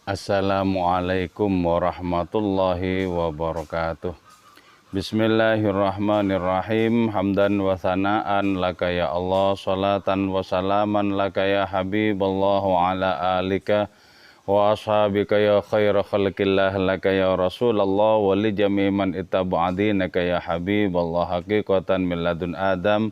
Assalamualaikum warahmatullahi wabarakatuh. Bismillahirrahmanirrahim. Hamdan wa thana'an laka ya Allah, salatan wa salaman laka ya Habiballah wa ala alika wa ashabika ya khaira khalqillah laka ya Rasulullah wa li jami' man ittaba'adinaka ya Habiballah haqiqatan min ladun Adam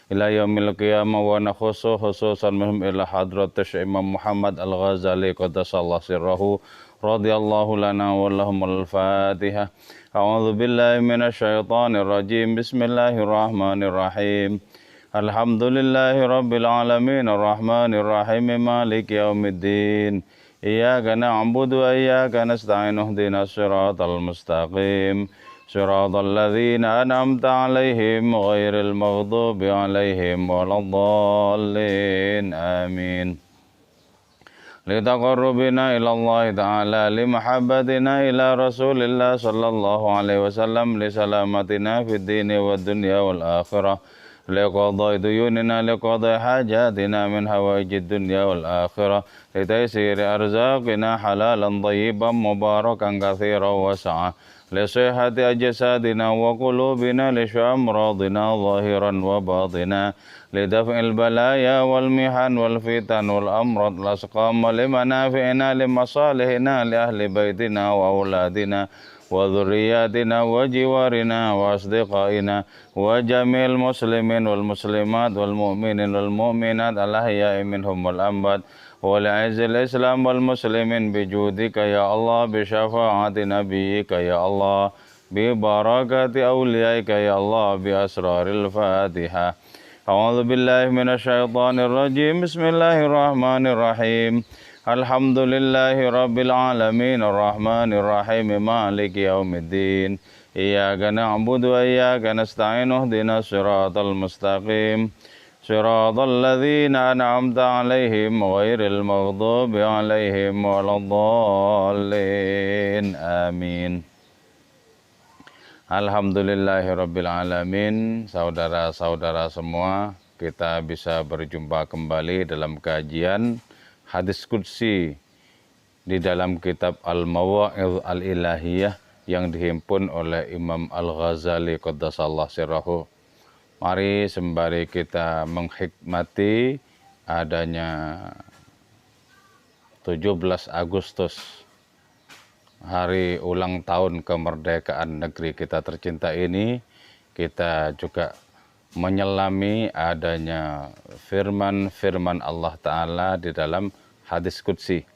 ila yaumil qiyamah wa nakhusu khususan minhum ila hadratish Imam Muhammad Al-Ghazali qaddasallahu sirrahu radhiyallahu lana wa lahumul Fatihah. A'udzu billahi minasyaitonir rajim. Bismillahirrahmanirrahim. Alhamdulillahi rabbil alamin arrahmanir rahim maliki yaumiddin. Iyyaka na'budu wa iyyaka nasta'in ihdinas siratal mustaqim. Siratal ladzina an'amta 'alaihim ghairil maghdubi 'alaihim waladdallin. Amin. Litaqarrubina ila Allah ta'ala limahabbatina ila Rasulillah sallallahu alaihi wasallam li salamatina fid dini wad dunya wal akhirah liqadai duyunina liqadai hajatina min hawaijid dunya wal akhirah litaysiri arzaqina halalan thayyiban mubarakan katsiran wasa'a lisihhati ajsadina wa qulubina lisyamradina zahiran wa batina lidaf'il balaya wal mihan wal fitan wal amrad lasqam limanafi'ina limasalihina li ahli baitina wa auladina wa dhurriyyatina wa jiwarina wa asdiqaina wa jamil muslimin wal muslimat wal mu'minin wal mu'minat al ahya'i minhum wal amwat wa li'izil islam wal muslimin bijudika ya Allah bi syafaati nabiyyika ya Allah bi barakati awliyaika ya Allah bi asraril Fatihah. A'udzu billahi minasyaitonir rajim. Bismillahirrahmanirrahim. Alhamdulillahi rabbil alamin arrahmanir rahim maliki yaumiddin. Iyyaka na'budu wa iyyaka nasta'in ihdinas siratal mustaqim. Siratal ladzina an'amta 'alaihim ghairil maghdubi 'alaihim waladdallin. Amin. Alhamdulillahirrabbilalamin. Saudara-saudara semua, kita bisa berjumpa kembali dalam kajian hadis qudsi di dalam kitab Al-Mawa'idh Al-Ilahiyah yang dihimpun oleh Imam Al-Ghazali qaddasallahu sirrahu. Mari sembari kita menghikmati adanya 17 Agustus hari ulang tahun kemerdekaan negeri kita tercinta ini, kita juga menyelami adanya firman-firman Allah Ta'ala di dalam hadis qudsi.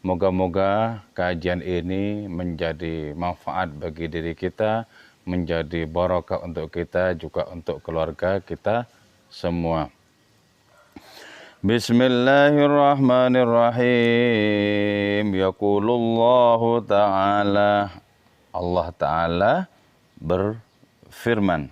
Moga-moga kajian ini menjadi manfaat bagi diri kita, menjadi barokah untuk kita, juga untuk keluarga kita semua. Bismillahirrahmanirrahim. Yaqulullahu ta'ala, Allah Ta'ala berfirman,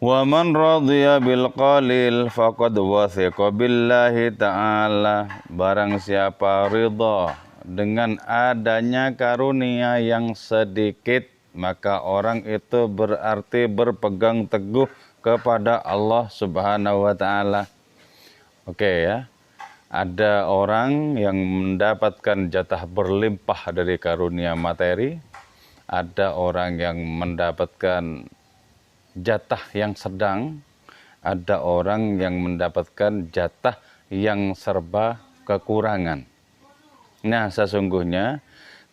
wa man radhiya bil qalil faqad wathiqa billahi ta'ala. Barang siapa ridha dengan adanya karunia yang sedikit, maka orang itu berarti berpegang teguh kepada Allah Subhanahu wa Ta'ala. Oke ya, ada orang yang mendapatkan jatah berlimpah dari karunia materi, ada orang yang mendapatkan jatah yang sedang, ada orang yang mendapatkan jatah yang serba kekurangan. Nah, sesungguhnya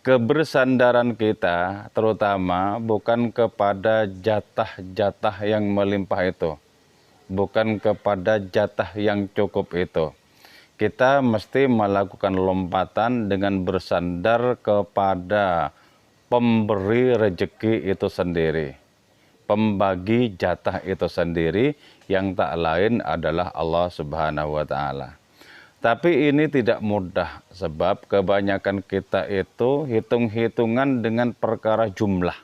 kebersandaran kita terutama bukan kepada jatah-jatah yang melimpah itu, bukan kepada jatah yang cukup itu. Kita mesti melakukan lompatan dengan bersandar kepada pemberi rezeki itu sendiri, pembagi jatah itu sendiri, yang tak lain adalah Allah Subhanahu wa Ta'ala. Tapi ini tidak mudah, sebab kebanyakan kita itu hitung-hitungan dengan perkara jumlah.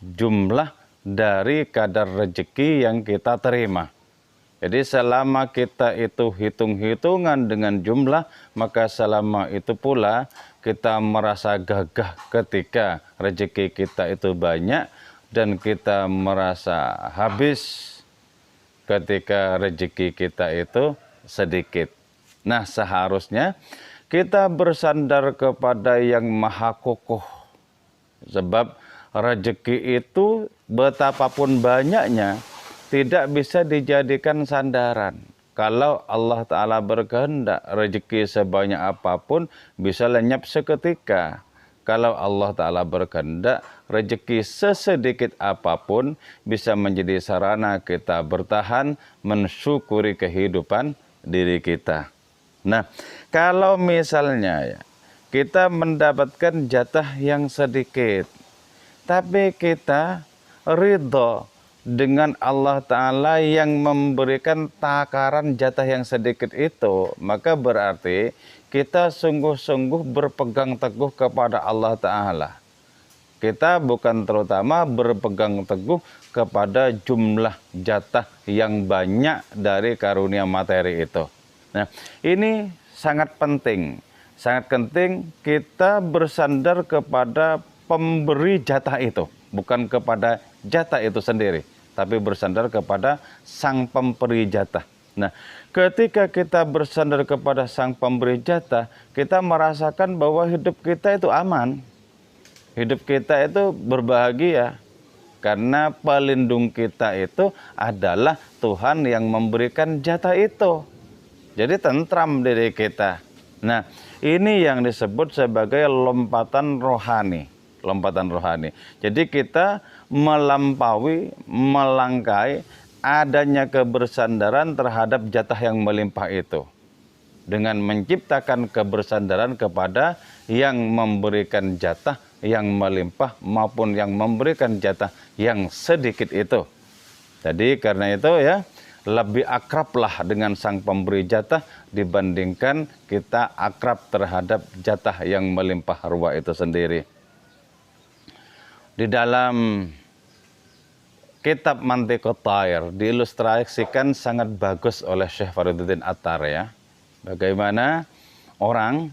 Jumlah dari kadar rezeki yang kita terima. Jadi selama kita itu hitung-hitungan dengan jumlah, maka selama itu pula kita merasa gagah ketika rezeki kita itu banyak, dan kita merasa habis ketika rezeki kita itu sedikit. Nah, seharusnya kita bersandar kepada yang maha kokoh. Sebab rezeki itu betapapun banyaknya tidak bisa dijadikan sandaran. Kalau Allah Ta'ala berkehendak, rezeki sebanyak apapun bisa lenyap seketika. Kalau Allah Ta'ala berkehendak, rezeki sesedikit apapun bisa menjadi sarana kita bertahan mensyukuri kehidupan diri kita. Nah, kalau misalnya ya, kita mendapatkan jatah yang sedikit, tapi kita ridho dengan Allah Ta'ala yang memberikan takaran jatah yang sedikit itu, maka berarti kita sungguh-sungguh berpegang teguh kepada Allah Ta'ala. Kita bukan terutama berpegang teguh kepada jumlah jatah yang banyak dari karunia materi itu. Nah, ini sangat penting. Sangat penting kita bersandar kepada pemberi jatah itu, bukan kepada jatah itu sendiri, tapi bersandar kepada sang pemberi jatah. Nah, ketika kita bersandar kepada sang pemberi jatah, kita merasakan bahwa hidup kita itu aman. Hidup kita itu berbahagia. Karena pelindung kita itu adalah Tuhan yang memberikan jatah itu. Jadi tentram diri kita. Nah, ini yang disebut sebagai lompatan rohani. Lompatan rohani. Jadi kita melampaui, melangkai adanya kebersandaran terhadap jatah yang melimpah itu. Dengan menciptakan kebersandaran kepada yang memberikan jatah yang melimpah maupun yang memberikan jatah yang sedikit itu. Jadi karena itu ya, lebih akrablah dengan sang pemberi jatah dibandingkan kita akrab terhadap jatah yang melimpah ruah itu sendiri. Di dalam kitab Mantiqut Thair diilustrasikan sangat bagus oleh Syekh Fariduddin Attar ya. Bagaimana orang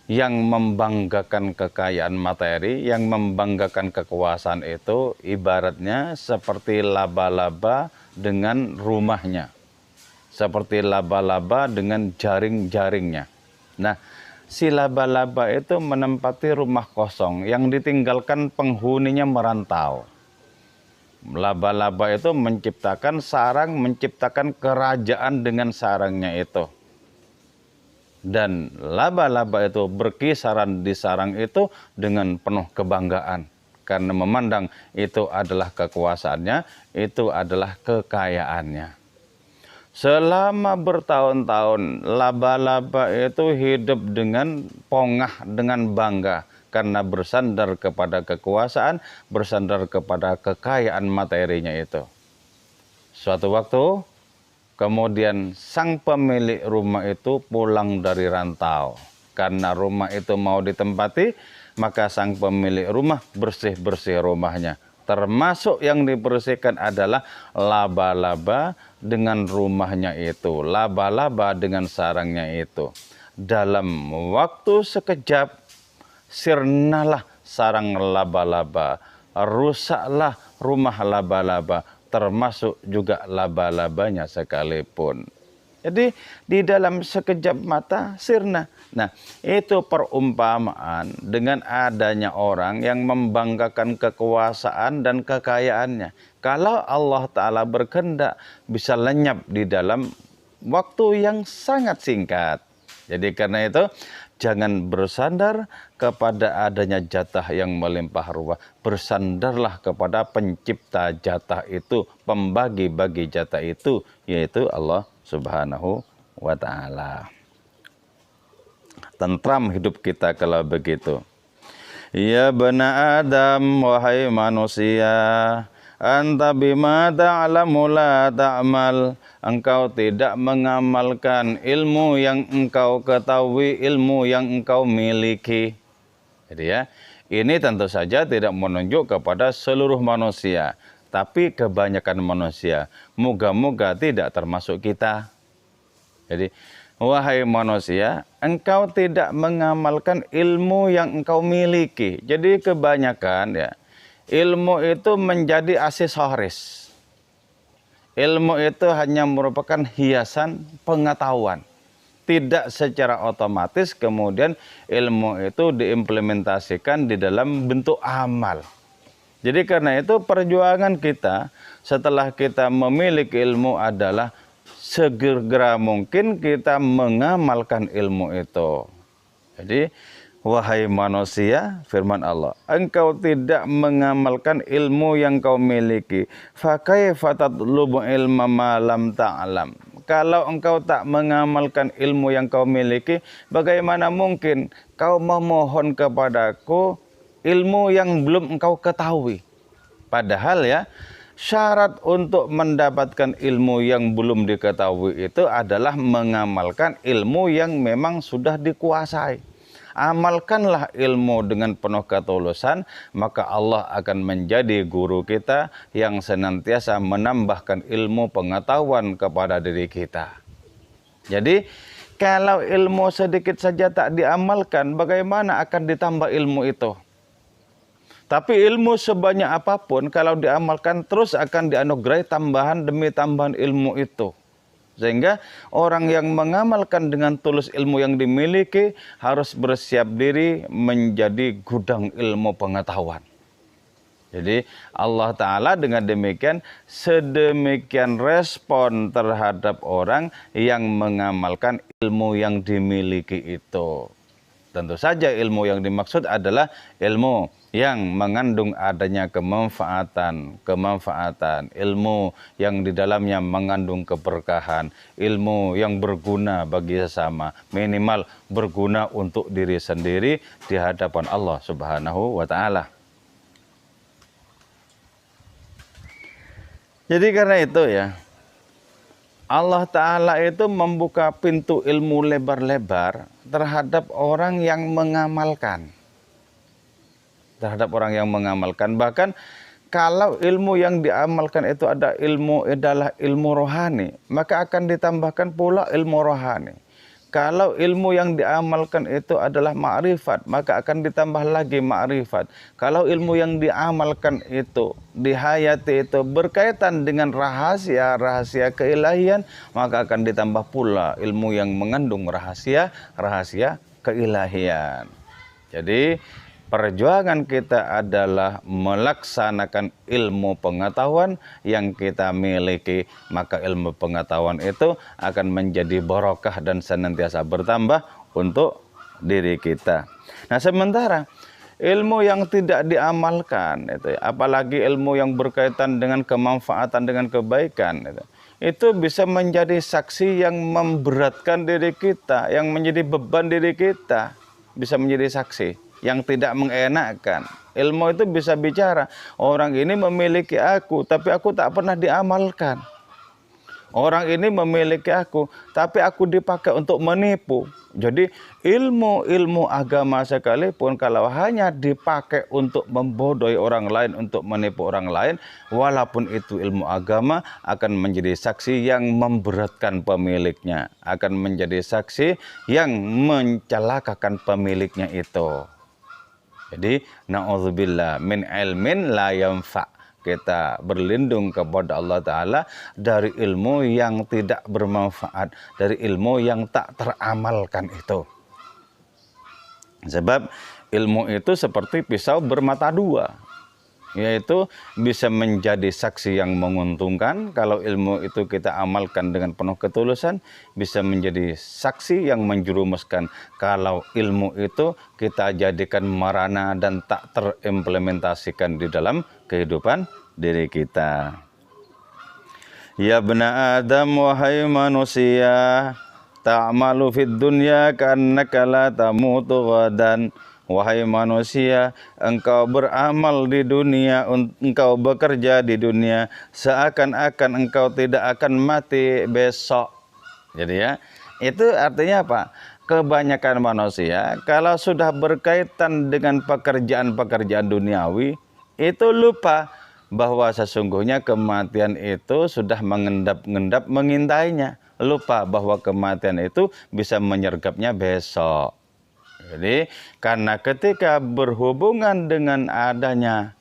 yang membanggakan kekayaan materi, yang membanggakan kekuasaan itu ibaratnya seperti laba-laba dengan rumahnya. Seperti laba-laba dengan jaring-jaringnya. Nah, si laba-laba itu menempati rumah kosong yang ditinggalkan penghuninya merantau. Laba-laba itu menciptakan sarang, menciptakan kerajaan dengan sarangnya itu. Dan laba-laba itu berkisaran di sarang itu dengan penuh kebanggaan. Karena memandang itu adalah kekuasaannya, itu adalah kekayaannya. Selama bertahun-tahun, laba-laba itu hidup dengan pongah, dengan bangga. Karena bersandar kepada kekuasaan, bersandar kepada kekayaan materinya itu. Suatu waktu, kemudian sang pemilik rumah itu pulang dari rantau. Karena rumah itu mau ditempati, maka sang pemilik rumah bersih-bersih rumahnya. Termasuk yang dibersihkan adalah laba-laba dengan rumahnya itu. Laba-laba dengan sarangnya itu. Dalam waktu sekejap, sirnalah sarang laba-laba. Rusaklah rumah laba-laba. Termasuk juga laba-labanya sekalipun. Jadi di dalam sekejap mata sirna. Nah, itu perumpamaan dengan adanya orang yang membanggakan kekuasaan dan kekayaannya. Kalau Allah Ta'ala berkehendak bisa lenyap di dalam waktu yang sangat singkat. Jadi karena itu jangan bersandar kepada adanya jatah yang melimpah ruah. Bersandarlah kepada pencipta jatah itu, pembagi-bagi jatah itu, yaitu Allah Subhanahu wa Ta'ala. Tentram hidup kita kalau begitu. Ya bani Adam, wahai manusia, anta bima ta'lamu la ta'mal. Engkau tidak mengamalkan ilmu yang engkau ketahui, ilmu yang engkau miliki. Jadi ya, ini tentu saja tidak menunjuk kepada seluruh manusia, tapi kebanyakan manusia. Moga-moga tidak termasuk kita. Jadi, wahai manusia, engkau tidak mengamalkan ilmu yang engkau miliki. Jadi kebanyakan ya, ilmu itu menjadi aksesoris. Ilmu itu hanya merupakan hiasan pengetahuan. tidak secara otomatis kemudian ilmu itu diimplementasikan di dalam bentuk amal. Jadi karena itu perjuangan kita setelah kita memiliki ilmu adalah segera mungkin kita mengamalkan ilmu itu. Jadi wahai manusia, firman Allah, engkau tidak mengamalkan ilmu yang kau miliki. Fakaifa tatlubu ilma ma lam ta'lam. Kalau engkau tak mengamalkan ilmu yang kau miliki, bagaimana mungkin kau memohon kepadaku ilmu yang belum engkau ketahui? Padahal ya, syarat untuk mendapatkan ilmu yang belum diketahui itu adalah mengamalkan ilmu yang memang sudah dikuasai. Amalkanlah ilmu dengan penuh ketulusan, maka Allah akan menjadi guru kita yang senantiasa menambahkan ilmu pengetahuan kepada diri kita. Jadi, kalau ilmu sedikit saja tak diamalkan, bagaimana akan ditambah ilmu itu? Tapi ilmu sebanyak apapun, kalau diamalkan terus akan dianugerahi tambahan demi tambahan ilmu itu. Sehingga orang yang mengamalkan dengan tulus ilmu yang dimiliki harus bersiap diri menjadi gudang ilmu pengetahuan. Jadi Allah Ta'ala dengan demikian sedemikian respon terhadap orang yang mengamalkan ilmu yang dimiliki itu. Tentu saja ilmu yang dimaksud adalah ilmu yang mengandung adanya kemanfaatan, ilmu yang di dalamnya mengandung keberkahan, ilmu yang berguna bagi sesama, minimal berguna untuk diri sendiri di hadapan Allah Subhanahu wa Ta'ala. Jadi karena itu ya, Allah Ta'ala itu membuka pintu ilmu lebar-lebar terhadap orang yang mengamalkan. Bahkan kalau ilmu yang diamalkan itu adalah ilmu rohani, maka akan ditambahkan pula ilmu rohani. Kalau ilmu yang diamalkan itu adalah ma'rifat, maka akan ditambah lagi ma'rifat. Kalau ilmu yang diamalkan itu, dihayati itu berkaitan dengan rahasia keilahian, maka akan ditambah pula ilmu yang mengandung rahasia keilahian. Jadi perjuangan kita adalah melaksanakan ilmu pengetahuan yang kita miliki, maka ilmu pengetahuan itu akan menjadi barokah dan senantiasa bertambah untuk diri kita. Nah, sementara ilmu yang tidak diamalkan itu, apalagi ilmu yang berkaitan dengan kemanfaatan, dengan kebaikan itu bisa menjadi saksi yang memberatkan diri kita, yang menjadi beban diri kita, bisa menjadi saksi yang tidak mengenakkan. Ilmu itu bisa bicara, orang ini memiliki aku, tapi aku tak pernah diamalkan. Orang ini memiliki aku, tapi aku dipakai untuk menipu. Jadi ilmu agama sekalipun kalau hanya dipakai untuk membodohi orang lain, untuk menipu orang lain, walaupun itu ilmu agama, akan menjadi saksi yang memberatkan pemiliknya, akan menjadi saksi yang mencelakakan pemiliknya itu. Jadi na'udzubillah min ilmin la yanfa'. Kita berlindung kepada Allah Ta'ala dari ilmu yang tidak bermanfaat, dari ilmu yang tak teramalkan itu. Sebab ilmu itu seperti pisau bermata dua, yaitu bisa menjadi saksi yang menguntungkan kalau ilmu itu kita amalkan dengan penuh ketulusan, bisa menjadi saksi yang menjerumuskan kalau ilmu itu kita jadikan marana dan tak terimplementasikan di dalam kehidupan diri kita. Ya bena Adam, wahai manusia, ta'malu fid dunya ka'annaka la tamutu ghadan. Wahai manusia, engkau beramal di dunia, engkau bekerja di dunia seakan-akan engkau tidak akan mati besok. Jadi ya, itu artinya apa? Kebanyakan manusia kalau sudah berkaitan dengan pekerjaan-pekerjaan duniawi, itu lupa bahwa sesungguhnya kematian itu sudah mengendap-endap mengintainya. Lupa bahwa kematian itu bisa menyergapnya besok. Jadi karena ketika berhubungan dengan adanya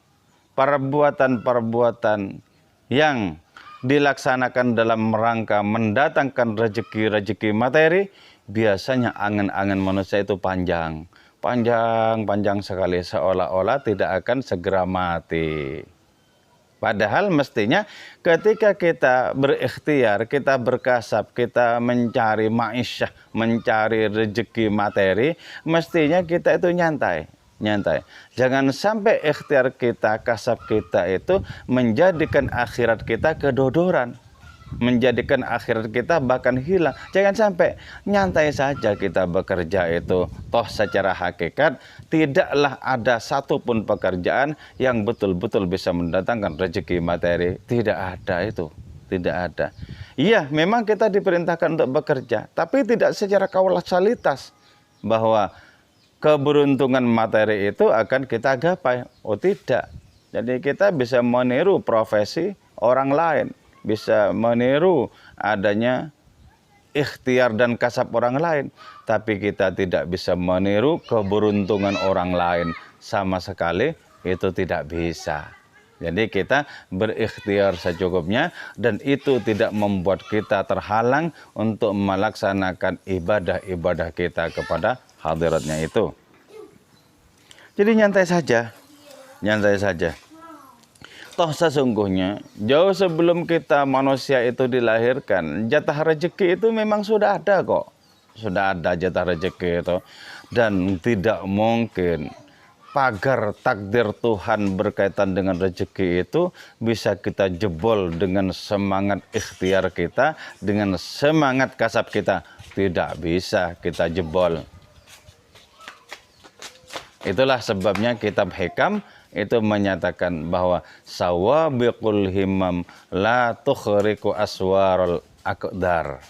perbuatan-perbuatan yang dilaksanakan dalam rangka mendatangkan rezeki-rezeki materi, biasanya angan-angan manusia itu panjang sekali, seolah-olah tidak akan segera mati. Padahal mestinya ketika kita berikhtiar, kita berkasab, kita mencari ma'isyah, mencari rezeki materi, mestinya kita itu nyantai. Jangan sampai ikhtiar kita, kasab kita itu menjadikan akhirat kita kedodoran, menjadikan akhirat kita bahkan hilang. Jangan sampai, nyantai saja kita bekerja itu. Toh secara hakikat tidaklah ada satupun pekerjaan yang betul-betul bisa mendatangkan rezeki materi. Tidak ada itu, tidak ada. Iya, memang kita diperintahkan untuk bekerja, tapi tidak secara kausalitas bahwa keberuntungan materi itu akan kita gapai. Oh tidak. Jadi kita bisa meniru profesi orang lain, bisa meniru adanya ikhtiar dan kasab orang lain, tapi kita tidak bisa meniru keberuntungan orang lain. Sama sekali itu tidak bisa. Jadi kita berikhtiar secukupnya, dan itu tidak membuat kita terhalang untuk melaksanakan ibadah-ibadah kita kepada hadiratnya itu. Jadi nyantai saja. Toh sesungguhnya jauh sebelum kita manusia itu dilahirkan, jatah rezeki itu memang sudah ada kok. Sudah ada jatah rezeki itu. Dan tidak mungkin pagar takdir Tuhan berkaitan dengan rezeki itu bisa kita jebol dengan semangat ikhtiar kita, dengan semangat kasab kita. Tidak bisa kita jebol. Itulah sebabnya kitab Hikam itu menyatakan bahwa sawabiqul himam la tukhriku aswarul aqdar.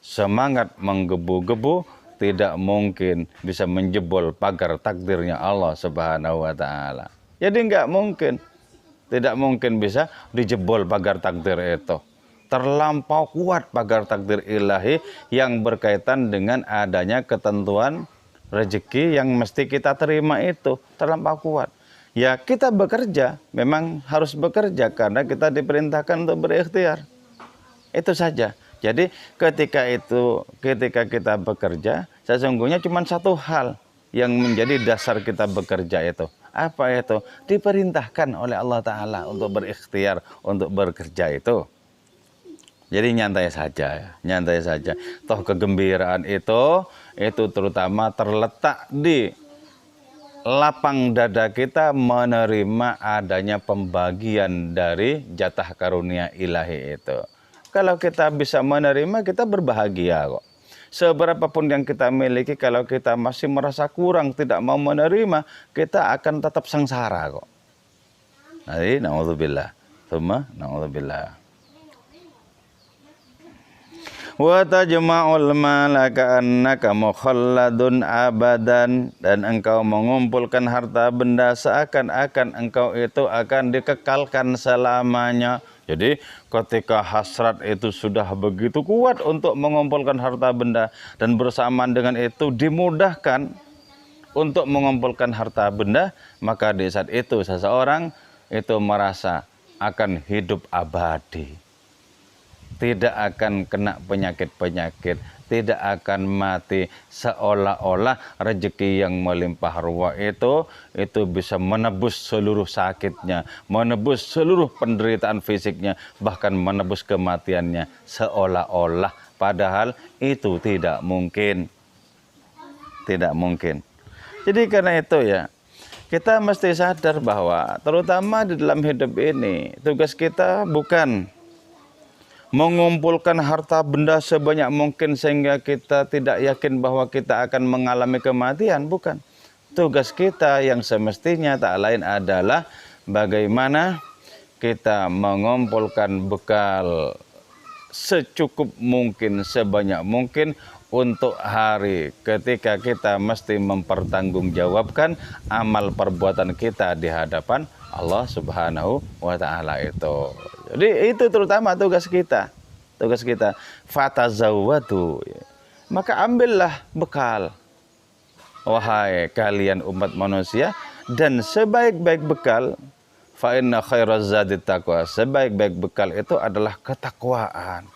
Semangat menggebu-gebu tidak mungkin bisa menjebol pagar takdirnya Allah Subhanahu wa taala. Jadi tidak mungkin bisa dijebol pagar takdir itu. Terlampau kuat pagar takdir ilahi yang berkaitan dengan adanya ketentuan rezeki yang mesti kita terima itu terlampau kuat. Ya kita bekerja, memang harus bekerja karena kita diperintahkan untuk berikhtiar. Itu saja. Jadi ketika kita bekerja, sesungguhnya cuma satu hal yang menjadi dasar kita bekerja itu. Apa itu? Diperintahkan oleh Allah Ta'ala untuk berikhtiar, untuk bekerja itu. Jadi nyantai saja. Toh kegembiraan itu terutama terletak di lapang dada kita menerima adanya pembagian dari jatah karunia ilahi itu. Kalau kita bisa menerima, kita berbahagia kok. Seberapapun yang kita miliki, kalau kita masih merasa kurang, tidak mau menerima, kita akan tetap sengsara kok. Jadi na'udzubillah. Tsumma na'udzubillah. Wa tajma'ul mala ka'annaka mukhalladun abadan, dan engkau mengumpulkan harta benda seakan-akan engkau itu akan dikekalkan selamanya. Jadi ketika hasrat itu sudah begitu kuat untuk mengumpulkan harta benda, dan bersamaan dengan itu dimudahkan untuk mengumpulkan harta benda, maka di saat itu seseorang itu merasa akan hidup abadi. Tidak akan kena penyakit-penyakit, tidak akan mati, seolah-olah rezeki yang melimpah ruah itu bisa menebus seluruh sakitnya, menebus seluruh penderitaan fisiknya, bahkan menebus kematiannya, seolah-olah, padahal itu tidak mungkin. Tidak mungkin. Jadi karena itu ya, kita mesti sadar bahwa terutama di dalam hidup ini, tugas kita bukan mengumpulkan harta benda sebanyak mungkin sehingga kita tidak yakin bahwa kita akan mengalami kematian. Bukan. Tugas kita yang semestinya tak lain adalah bagaimana kita mengumpulkan bekal secukup mungkin, sebanyak mungkin untuk hari ketika kita mesti mempertanggungjawabkan amal perbuatan kita di hadapan Allah Subhanahu wa Ta'ala itu. Jadi itu terutama tugas kita. Fatazawwadu. Maka ambillah bekal, wahai kalian umat manusia, dan sebaik-baik bekal, fa inna khairaz zadi taqwa. Sebaik-baik bekal itu adalah ketakwaan.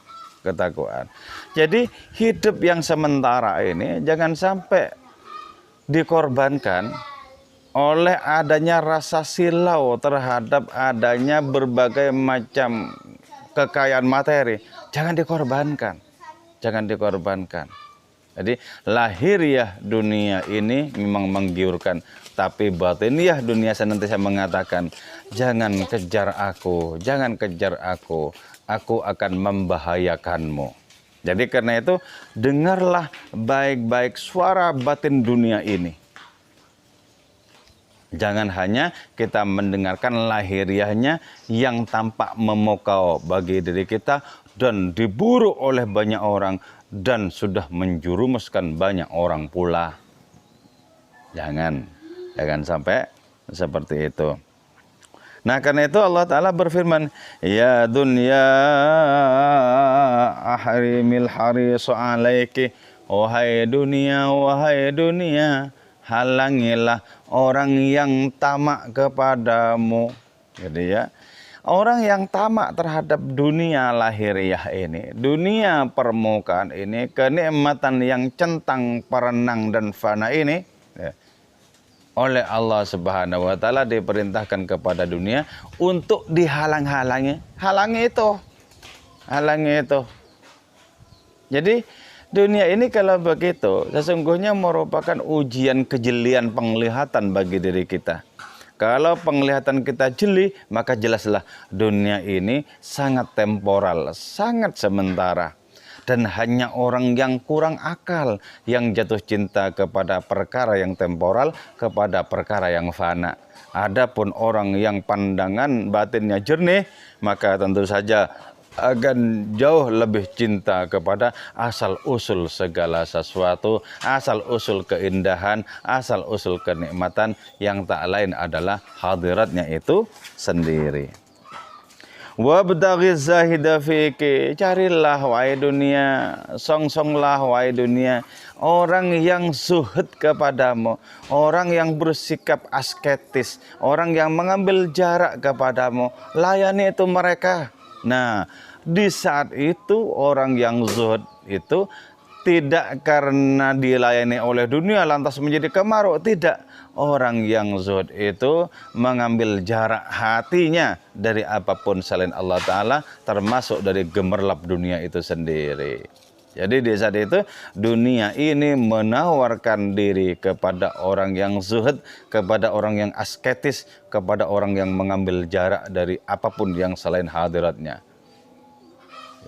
ketakwaan. Jadi hidup yang sementara ini jangan sampai dikorbankan oleh adanya rasa silau terhadap adanya berbagai macam kekayaan materi. Jangan dikorbankan. Jangan dikorbankan. Jadi lahiriah dunia ini memang menggiurkan, tapi batiniah dunia senantiasa mengatakan, jangan kejar aku, jangan kejar aku akan membahayakanmu. Jadi karena itu dengarlah baik-baik suara batin dunia ini. Jangan hanya kita mendengarkan lahiriahnya yang tampak memukau bagi diri kita dan diburu oleh banyak orang dan sudah menjurumuskan banyak orang pula. Jangan sampai seperti itu. Nah, karena itu Allah Ta'ala berfirman, ya dunya ahrimil harisu alaiki, wahai dunia, halangilah orang yang tamak kepadamu. Jadi ya, orang yang tamak terhadap dunia lahiriah ini, dunia permukaan ini, kenikmatan yang centang, perenang dan fana ini, ya, oleh Allah Subhanahu wa Ta'ala diperintahkan kepada dunia untuk dihalang-halangi. Halangi itu. Jadi dunia ini kalau begitu sesungguhnya merupakan ujian kejelian penglihatan bagi diri kita. Kalau penglihatan kita jeli, maka jelaslah dunia ini sangat temporal, sangat sementara. Dan hanya orang yang kurang akal yang jatuh cinta kepada perkara yang temporal, kepada perkara yang fana. Adapun orang yang pandangan batinnya jernih, maka tentu saja akan jauh lebih cinta kepada asal-usul segala sesuatu, asal-usul keindahan, asal-usul kenikmatan yang tak lain adalah hadiratnya itu sendiri. Wabtaghi zahida fiki, carilah wahai dunia, songsonglah wahai dunia orang yang zuhud kepadamu, orang yang bersikap asketis, orang yang mengambil jarak kepadamu, layani itu mereka. Nah, di saat itu orang yang zuhud itu tidak karena dilayani oleh dunia lantas menjadi kemaruk, tidak. Orang yang zuhud itu mengambil jarak hatinya dari apapun selain Allah Ta'ala, termasuk dari gemerlap dunia itu sendiri. Jadi di saat itu dunia ini menawarkan diri kepada orang yang zuhud, kepada orang yang asketis, kepada orang yang mengambil jarak dari apapun yang selain hadiratnya.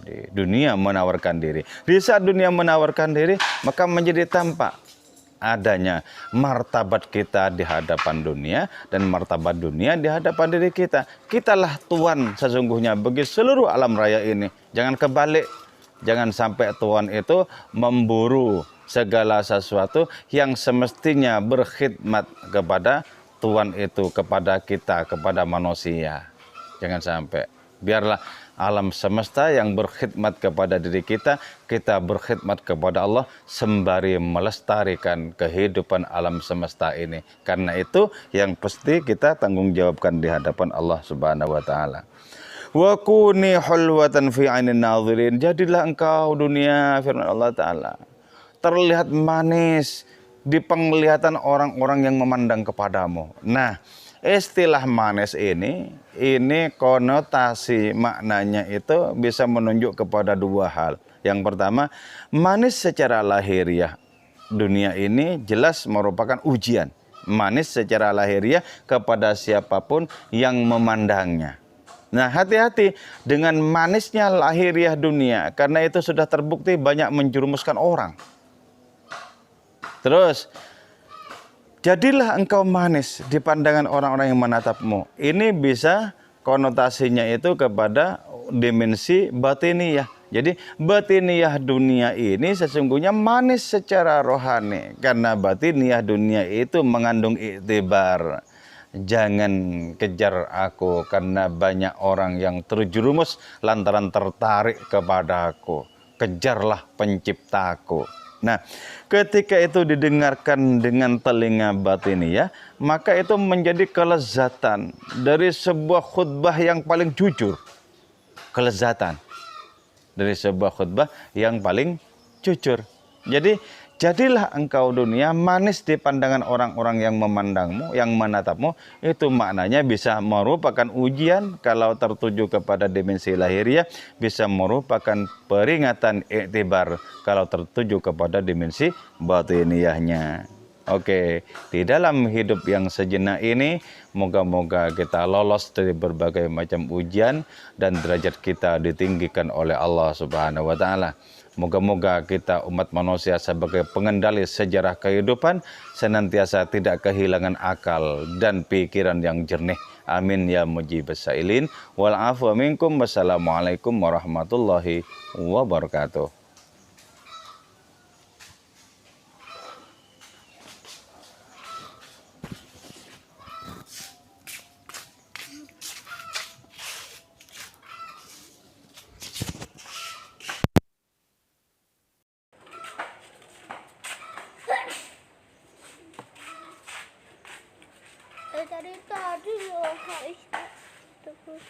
Jadi dunia menawarkan diri. Di saat dunia menawarkan diri, maka menjadi tampak adanya martabat kita di hadapan dunia dan martabat dunia di hadapan diri kita. Kitalah tuan sesungguhnya bagi seluruh alam raya ini. Jangan kebalik. Jangan sampai tuan itu memburu segala sesuatu yang semestinya berkhidmat kepada tuan itu, kepada kita, kepada manusia. Jangan sampai. Biarlah alam semesta yang berkhidmat kepada diri kita, kita berkhidmat kepada Allah sembari melestarikan kehidupan alam semesta ini. Karena itu yang pasti kita tanggung jawabkan di hadapan Allah Subhanahu wa Ta'ala. Wa kuni hulwatan fi 'ainin nadhirin. Jadilah engkau dunia, firman Allah Ta'ala, terlihat manis di penglihatan orang-orang yang memandang kepadamu. Nah, istilah manis ini konotasi maknanya itu bisa menunjuk kepada dua hal. Yang pertama, manis secara lahiriah. Dunia ini jelas merupakan ujian. Manis secara lahiriah kepada siapapun yang memandangnya. Nah, hati-hati dengan manisnya lahiriah dunia, karena itu sudah terbukti banyak menjerumuskan orang. Terus, jadilah engkau manis di pandangan orang-orang yang menatapmu. Ini bisa konotasinya itu kepada dimensi batiniyah. Jadi batiniyah dunia ini sesungguhnya manis secara rohani. Karena batiniyah dunia itu mengandung iktibar. Jangan kejar aku karena banyak orang yang terjerumus lantaran tertarik kepada aku. Kejarlah penciptaku. Nah, ketika itu didengarkan dengan telinga batiniyah, maka itu menjadi kelezatan dari sebuah khutbah yang paling jujur. Kelezatan. dari sebuah khutbah yang paling jujur. Jadi jadilah engkau dunia manis di pandangan orang-orang yang memandangmu, yang menatapmu. Itu maknanya bisa merupakan ujian kalau tertuju kepada dimensi lahiriah, bisa merupakan peringatan iktibar kalau tertuju kepada dimensi batiniahnya. Oke, di dalam hidup yang sejenak ini, moga-moga kita lolos dari berbagai macam ujian dan derajat kita ditinggikan oleh Allah Subhanahu wa taala. Moga-moga kita umat manusia sebagai pengendali sejarah kehidupan senantiasa tidak kehilangan akal dan pikiran yang jernih. Amin ya mujibas sailin. Wal afwa minkum. Wassalamualaikum warahmatullahi wabarakatuh. Tadi loh Aisyah terus